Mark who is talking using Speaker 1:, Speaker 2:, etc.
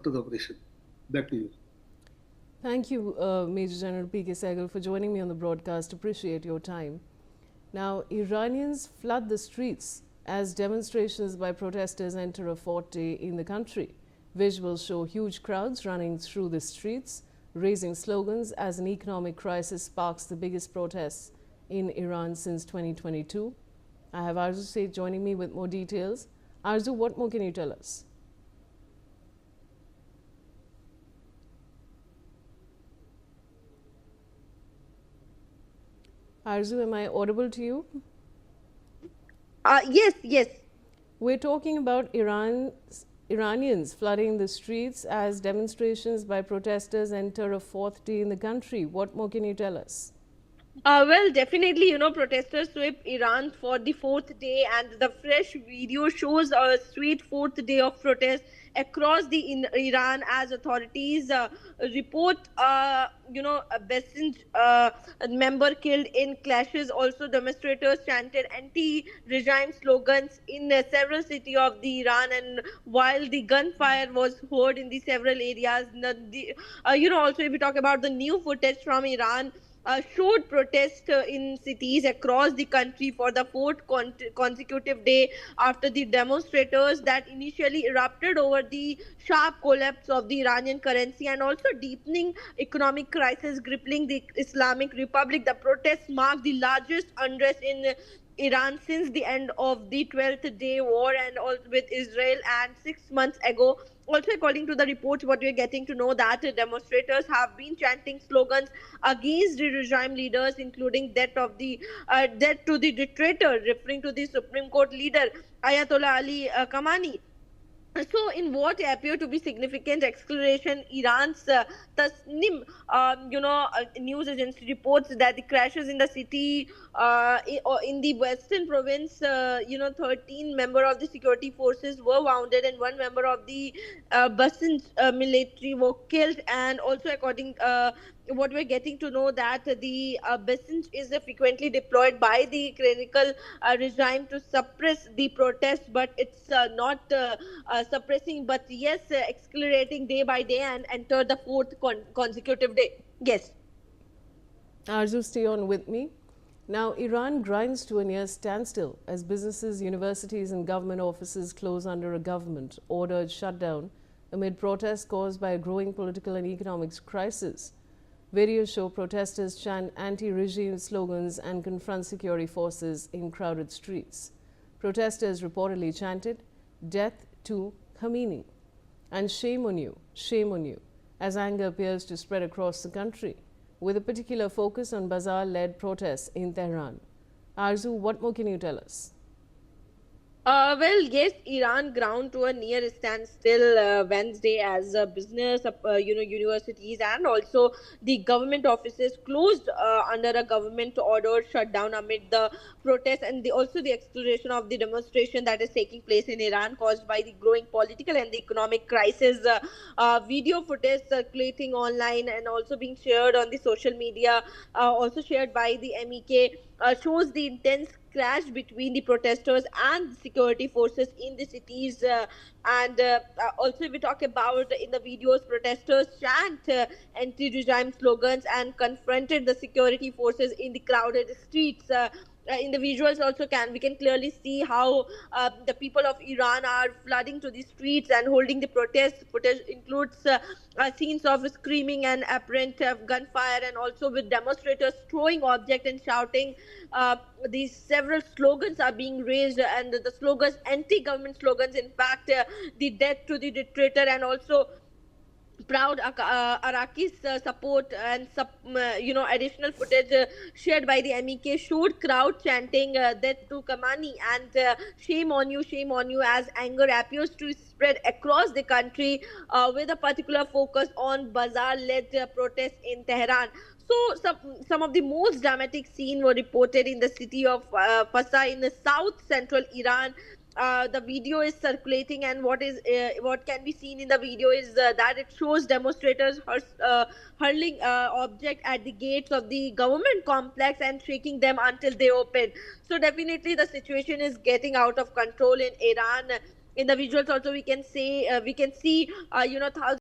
Speaker 1: the operation. Back to you.
Speaker 2: Thank you, Major General P.K. Sehgal, for joining me on the broadcast. Appreciate your time. Now, Iranians flood the streets as demonstrations by protesters enter a fourth day in the country. Visuals show huge crowds running through the streets, raising slogans as an economic crisis sparks the biggest protests in Iran since 2022. I have Arzu Seth joining me with more details. Arzu, what more can you tell us? Arzu, am I audible to you?
Speaker 3: Yes, yes.
Speaker 2: We're talking about Iranians flooding the streets as demonstrations by protesters enter a fourth day in the country. What more can you tell us?
Speaker 3: Well, definitely, protesters sweep Iran for the fourth day, and the fresh video shows a sweet fourth day of protest across the Iran as authorities report, a Besant member killed in clashes. Also, demonstrators chanted anti-regime slogans in several cities of the Iran, and while the gunfire was heard in the several areas, also if we talk about the new footage from Iran showed protests in cities across the country for the fourth consecutive day after the demonstrators that initially erupted over the sharp collapse of the Iranian currency and also deepening economic crisis crippling the Islamic Republic. The protests marked the largest unrest in Iran since the end of the 12th day war and also with Israel, and 6 months ago. Also, according to the reports, what we're getting to know that demonstrators have been chanting slogans against the regime leaders, including death to the dictator, referring to the Supreme Court leader Ayatollah Ali Khamenei. So, in what appear to be significant acceleration, Iran's Tasnim, news agency reports that the crashes in the city, or in the western province, 13 member of the security forces were wounded and one member of the Basant military were killed. And also, according what we're getting to know that the Basant is frequently deployed by the clinical regime to suppress the protests, but it's not suppressing, but yes, accelerating day by day and enter the fourth consecutive day. Yes.
Speaker 2: Arzu, stay on with me. Now, Iran grinds to a near standstill as businesses, universities, and government offices close under a government ordered shutdown amid protests caused by a growing political and economic crisis. Videos show protesters chant anti regime slogans and confront security forces in crowded streets. Protesters reportedly chanted, "Death to Khamenei," and shame on you, as anger appears to spread across the country, with a particular focus on bazaar led protests in Tehran. Arzu, what more can you tell us?
Speaker 3: Well, yes, Iran ground to a near standstill Wednesday as business, universities and also the government offices closed under a government order shutdown amid the protests and also the acceleration of the demonstration that is taking place in Iran caused by the growing political and the economic crisis. Video footage circulating online and also being shared on the social media, also shared by the MEK, shows the intense clash between the protesters and the security forces in the cities. And Also, if we talk about in the videos, protesters chant anti-regime slogans and confronted the security forces in the crowded streets. In the visuals also we can clearly see how the people of Iran are flooding to the streets and holding the protest. Footage includes scenes of screaming and apparent gunfire, and also with demonstrators throwing objects and shouting. uh, these several slogans are being raised, and the slogans, anti-government slogans, in fact, the death to the dictator, and also proud Iraqis support and additional footage shared by the MEK showed crowd chanting death to Kamani and shame on you, as anger appears to spread across the country with a particular focus on bazaar-led protests in Tehran. So some of the most dramatic scenes were reported in the city of Fasa in the south central Iran. The video is circulating, and what can be seen in the video is that it shows demonstrators hurling object at the gates of the government complex and shaking them until they open. So definitely the situation is getting out of control in Iran. In the visuals also we can say we can see thousands